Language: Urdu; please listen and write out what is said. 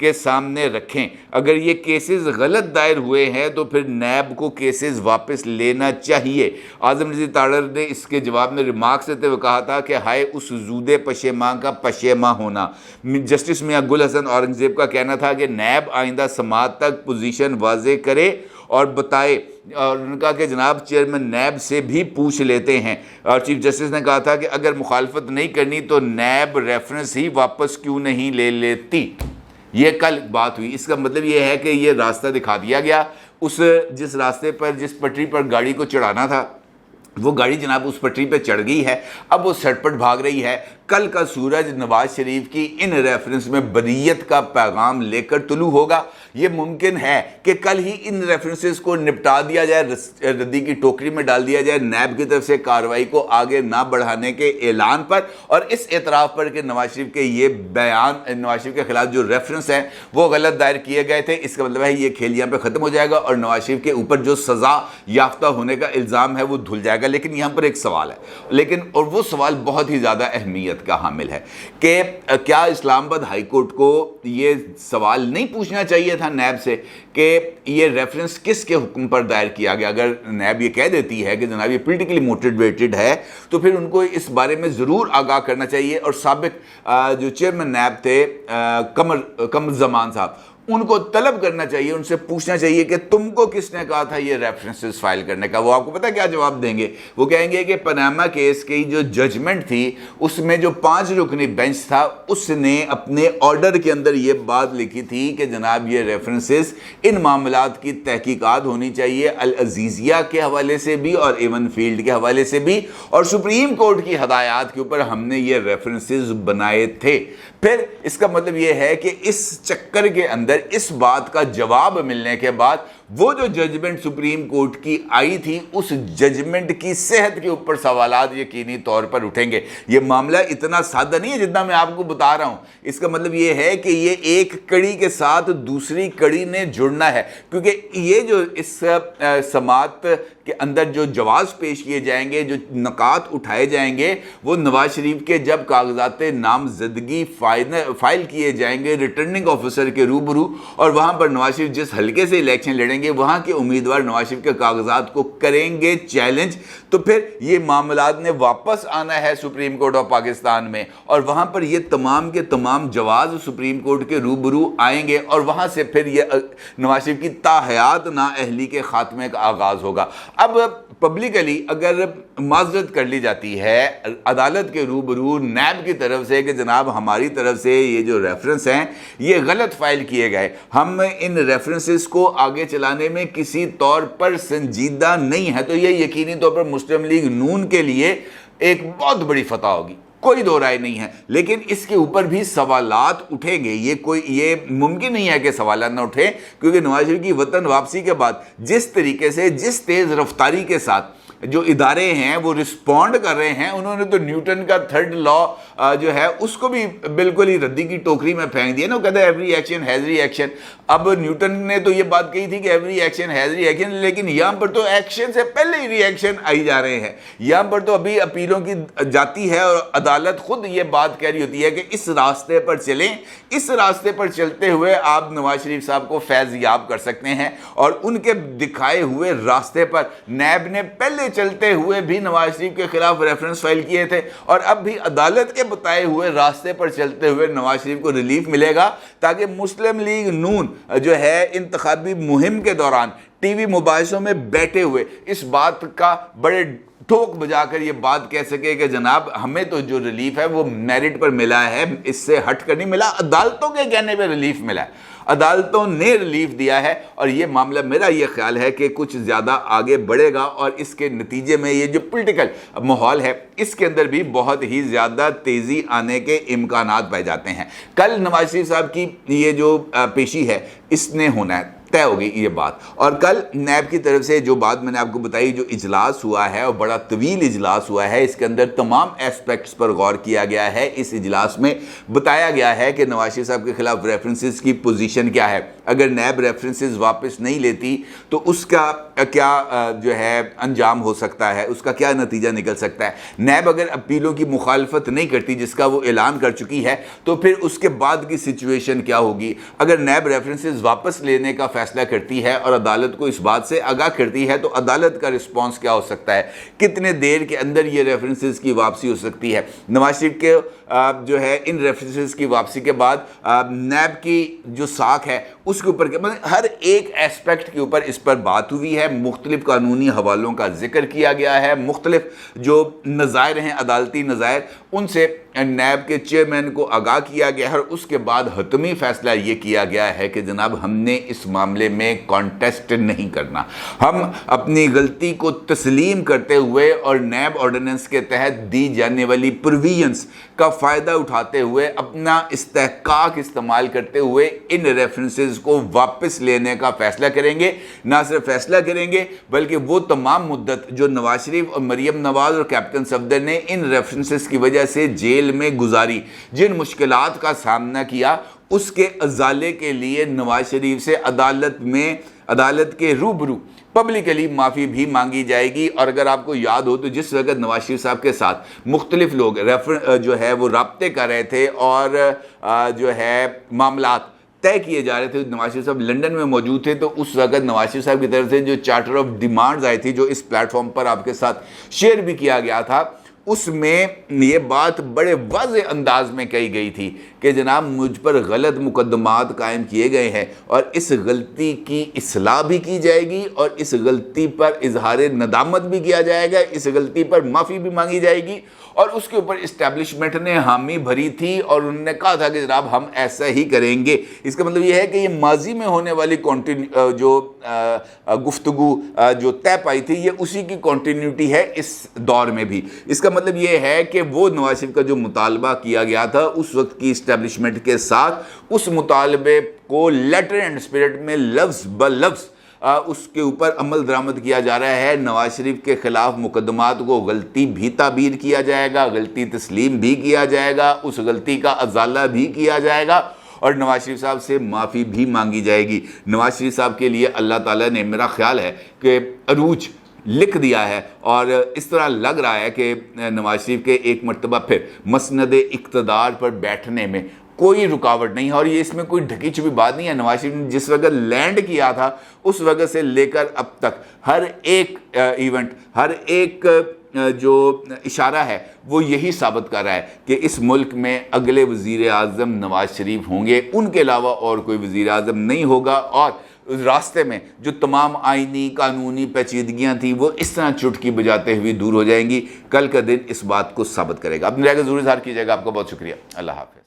کے سامنے رکھیں. اگر یہ کیسز غلط دائر ہوئے ہیں تو پھر نیب کو کیسز واپس لینا چاہیے. اعظم نذیر تاڑر نے اس کے جواب میں ریمارکس دیتے ہوئے کہا تھا کہ ہائے اس زود پشیماں کا پشیماں ہونا. جسٹس میاں گل حسن اورنگزیب کا کہنا تھا کہ نیب آئندہ سماعت تک پوزیشن واضح کرے اور بتائے, اور انہوں نے کہا کہ جناب چیئرمین نیب سے بھی پوچھ لیتے ہیں. اور چیف جسٹس نے کہا تھا کہ اگر مخالفت نہیں کرنی تو نیب ریفرنس ہی واپس کیوں نہیں لے لیتی. یہ کل بات ہوئی. اس کا مطلب یہ ہے کہ یہ راستہ دکھا دیا گیا. جس راستے پر جس پٹری پر گاڑی کو چڑھانا تھا وہ گاڑی جناب اس پٹری پہ چڑھ گئی ہے, اب وہ سٹپٹ بھاگ رہی ہے. کل کا سورج نواز شریف کی ان ریفرنس میں بریت کا پیغام لے کر طلوع ہوگا. یہ ممکن ہے کہ کل ہی ان ریفرنسز کو نپٹا دیا جائے, ردی کی ٹوکری میں ڈال دیا جائے نیب کی طرف سے کارروائی کو آگے نہ بڑھانے کے اعلان پر, اور اس اعتراف پر کہ نواز شریف کے یہ بیان, نواز شریف کے خلاف جو ریفرنس ہیں وہ غلط دائر کیے گئے تھے. اس کا مطلب ہے یہ کھیل یہاں پہ ختم ہو جائے گا اور نواز شریف کے اوپر جو سزا یافتہ ہونے کا الزام ہے وہ دھل جائے گا. لیکن یہاں پر ایک سوال ہے, اور وہ سوال بہت ہی زیادہ اہمیت کا حامل ہے کہ کیا اسلام آباد ہائی کورٹ کو یہ سوال نہیں پوچھنا چاہیے تھا نیب سے کہ یہ ریفرنس کس کے حکم پر دائر کیا گیا؟ اگر نیب یہ کہہ دیتی ہے کہ جناب یہ پولیٹیکلی موٹیویٹڈ ہے تو پھر ان کو اس بارے میں ضرور آگاہ کرنا چاہیے. اور سابق جو چیئرمین نیب تھے قمر زمان صاحب, ان کو طلب کرنا چاہیے, ان سے پوچھنا چاہیے کہ تم کو کس نے کہا تھا یہ ریفرنسز فائل کرنے کا. وہ آپ کو پتہ کیا جواب دیں گے؟ وہ کہیں گے کہ پاناما کیس کی جو ججمنٹ تھی اس میں جو 5 رکنی بینچ تھا اس نے اپنے آرڈر کے اندر یہ بات لکھی تھی کہ جناب یہ ریفرنسز ان معاملات کی تحقیقات ہونی چاہیے, العزیزیہ کے حوالے سے بھی اور ایون فیلڈ کے حوالے سے بھی, اور سپریم کورٹ کی ہدایات کے اوپر ہم نے یہ ریفرنسز بنائے تھے. پھر اس کا مطلب یہ ہے کہ اس چکر کے اندر اس بات کا جواب ملنے کے بعد وہ جو ججمنٹ سپریم کورٹ کی آئی تھی اس ججمنٹ کی صحت کے اوپر سوالات یقینی طور پر اٹھیں گے. یہ معاملہ اتنا سادہ نہیں ہے جتنا میں آپ کو بتا رہا ہوں. اس کا مطلب یہ ہے کہ یہ ایک کڑی کے ساتھ دوسری کڑی نے جڑنا ہے, کیونکہ یہ جو اس سماعت کے اندر جو جواز پیش کیے جائیں گے, جو نکات اٹھائے جائیں گے, وہ نواز شریف کے جب کاغذات نامزدگی فائل کیے جائیں گے ریٹرننگ آفیسر کے روبرو, اور وہاں پر نواز شریف جس حلقے سے الیکشن لڑیں گے وہاں کے امیدوار نواز شریف کے کاغذات کو کریں گے چیلنج, تو پھر یہ معاملات نے واپس آنا ہے سپریم کورٹ آف پاکستان میں, اور وہاں پر یہ تمام کے تمام جواز سپریم کورٹ کے روبرو آئیں گے, اور وہاں سے پھر یہ نواز شریف کی تاحیات نااہلی کے خاتمے کا آغاز ہوگا. اب پبلکلی اگر معذرت کر لی جاتی ہے عدالت کے روبرو نیب کی طرف سے کہ جناب ہماری طرف سے یہ جو ریفرنس ہیں یہ غلط فائل کیے گئے, ہم ان ریفرنسز کو آگے چلانے میں کسی طور پر سنجیدہ نہیں ہے, تو یہ یقینی طور پر مسلم لیگ نون کے لیے ایک بہت بڑی فتح ہوگی, کوئی دو رائے نہیں ہے. لیکن اس کے اوپر بھی سوالات اٹھیں گے. یہ ممکن نہیں ہے کہ سوالات نہ اٹھیں, کیونکہ نواز شریف کی وطن واپسی کے بعد جس طریقے سے جس تیز رفتاری کے ساتھ جو ادارے ہیں وہ رسپونڈ کر رہے ہیں, انہوں نے تو نیوٹن کا 3rd لا جو ہے اس کو بھی بالکل ہی ردی کی ٹوکری میں پھینک دیا نا. وہ کہتا ہے every action has reaction. اب نیوٹن نے تو یہ بات کہی تھی کہ every action has reaction, لیکن یہاں پر تو ایکشن سے پہلے ہی ری ایکشن آئی جا رہے ہیں. یہاں پر تو ابھی اپیلوں کی جاتی ہے اور عدالت خود یہ بات کہہ رہی ہوتی ہے کہ اس راستے پر چلیں, اس راستے پر چلتے ہوئے آپ نواز شریف صاحب کو فیض یاب کر سکتے ہیں. اور ان کے دکھائے ہوئے راستے پر نیب نے پہلے چلتے ہوئے بھی نواز شریف کے خلاف ریفرنس فائل کیے تھے, اور اب بھی عدالت کے بتائے ہوئے راستے پر چلتے ہوئے نواز شریف کو ریلیف ملے گا, تاکہ مسلم لیگ نون جو ہے انتخابی مہم کے دوران ٹی وی مباحثوں میں بیٹھے ہوئے اس بات کا بڑے ٹھوک بجا کر یہ بات کہہ سکے کہ جناب ہمیں تو جو ریلیف ہے وہ میرٹ پر ملا ہے, اس سے ہٹ کر نہیں ملا, عدالتوں کے کہنے پہ ریلیف ملا ہے, عدالتوں نے ریلیف دیا ہے. اور یہ معاملہ میرا یہ خیال ہے کہ کچھ زیادہ آگے بڑھے گا, اور اس کے نتیجے میں یہ جو پولیٹیکل ماحول ہے اس کے اندر بھی بہت ہی زیادہ تیزی آنے کے امکانات پائے جاتے ہیں. کل نواز شریف صاحب کی یہ جو پیشی ہے اس نے ہونا ہے, طے ہوگی یہ بات. اور کل نیب کی طرف سے جو بات میں نے آپ کو بتائی, جو اجلاس ہوا ہے اور بڑا طویل اجلاس ہوا ہے, اس کے اندر تمام ایسپیکٹس پر غور کیا گیا ہے. اس اجلاس میں بتایا گیا ہے کہ نواز شریف صاحب کے خلاف ریفرنسز کی پوزیشن کیا ہے. اگر نیب ریفرنسز واپس نہیں لیتی تو اس کا کیا جو ہے انجام ہو سکتا ہے، اس کا کیا نتیجہ نکل سکتا ہے۔ نیب اگر اپیلوں کی مخالفت نہیں کرتی جس کا وہ اعلان کر چکی ہے تو پھر اس کے بعد کی سچویشن کیا ہوگی؟ اگر نیب ریفرنسز واپس لینے کا فیصلہ کرتی ہے اور عدالت کو اس بات سے آگاہ کرتی ہے تو عدالت کا رسپانس کیا ہو سکتا ہے؟ کتنے دیر کے اندر یہ ریفرنسز کی واپسی ہو سکتی ہے؟ نواز شریف کے جو ہے ان ریفرنسز کی واپسی کے بعد نیب کی جو ساکھ ہے اس کے اوپر ہر ایک ایسپیکٹ کے اوپر اس پر بات ہوئی ہے، مختلف قانونی حوالوں کا ذکر کیا گیا ہے، مختلف جو نظائر ہیں عدالتی نظائر ان سے نیب کے چیئرمین کو آگاہ کیا گیا ہے، اور اس کے بعد حتمی فیصلہ یہ کیا گیا ہے کہ جناب ہم نے اس معاملے میں کانٹیسٹ نہیں کرنا، ہم اپنی غلطی کو تسلیم کرتے ہوئے اور نیب آرڈیننس کے تحت دی جانے والی پروویژنز کا فائدہ اٹھاتے ہوئے اپنا استحقاق استعمال کرتے ہوئے ان ریفرنسز کو واپس لینے کا فیصلہ کریں گے۔ نہ صرف فیصلہ کریں گے بلکہ وہ تمام مدت جو نواز شریف اور مریم نواز اور کیپٹن صفدر نے ان ریفرنسز کی وجہ سے جیل میں گزاری، جن مشکلات کا سامنا کیا، اس کے ازالے کے لیے نواز شریف سے عدالت کے روبرو پبلکلی معافی بھی مانگی جائے گی۔ اور اگر آپ کو یاد ہو تو جس وقت نواز شریف صاحب کے ساتھ مختلف لوگ جو ہے وہ رابطے کر رہے تھے اور جو ہے معاملات طے کیے جا رہے تھے، نواز شریف صاحب لنڈن میں موجود تھے، تو اس وقت نواز شریف صاحب کی طرف سے جو چارٹر آف ڈیمانڈز آئی تھی جو اس پلیٹ فارم پر آپ کے ساتھ شیئر بھی کیا گیا تھا، اس میں یہ بات بڑے واضح انداز میں کہی گئی تھی کہ جناب مجھ پر غلط مقدمات قائم کیے گئے ہیں اور اس غلطی کی اصلاح بھی کی جائے گی اور اس غلطی پر اظہار ندامت بھی کیا جائے گا، اس غلطی پر معافی بھی مانگی جائے گی۔ اور اس کے اوپر اسٹیبلشمنٹ نے حامی بھری تھی اور انہوں نے کہا تھا کہ جناب ہم ایسا ہی کریں گے۔ اس کا مطلب یہ ہے کہ یہ ماضی میں ہونے والی جو گفتگو جو طے پائی تھی یہ اسی کی کنٹینیوٹی ہے اس دور میں بھی۔ اس کا مطلب یہ ہے کہ وہ نواز شریف کا جو مطالبہ کیا گیا تھا اس وقت کی اسٹیبلشمنٹ کے ساتھ اس مطالبے کو لیٹر اینڈ اسپرٹ میں لفظ بلفظ اس کے اوپر عمل درآمد کیا جا رہا ہے۔ نواز شریف کے خلاف مقدمات کو غلطی بھی تعبیر کیا جائے گا، غلطی تسلیم بھی کیا جائے گا، اس غلطی کا ازالہ بھی کیا جائے گا اور نواز شریف صاحب سے معافی بھی مانگی جائے گی۔ نواز شریف صاحب کے لیے اللہ تعالیٰ نے، میرا خیال ہے کہ عروج لکھ دیا ہے اور اس طرح لگ رہا ہے کہ نواز شریف کے ایک مرتبہ پھر مسند اقتدار پر بیٹھنے میں کوئی رکاوٹ نہیں ہے۔ اور یہ اس میں کوئی ڈھکی چھپی بات نہیں ہے، نواز شریف نے جس وقت لینڈ کیا تھا اس وقت سے لے کر اب تک ہر ایک ایونٹ، ہر ایک جو اشارہ ہے وہ یہی ثابت کر رہا ہے کہ اس ملک میں اگلے وزیر اعظم نواز شریف ہوں گے، ان کے علاوہ اور کوئی وزیر اعظم نہیں ہوگا، اور راستے میں جو تمام آئینی قانونی پیچیدگیاں تھیں وہ اس طرح چٹکی بجاتے ہوئے دور ہو جائیں گی۔ کل کا دن اس بات کو ثابت کرے گا۔ اپنی رائے کا ضرور اظہار کیجیے گا۔ آپ کا بہت شکریہ۔ اللہ حافظ۔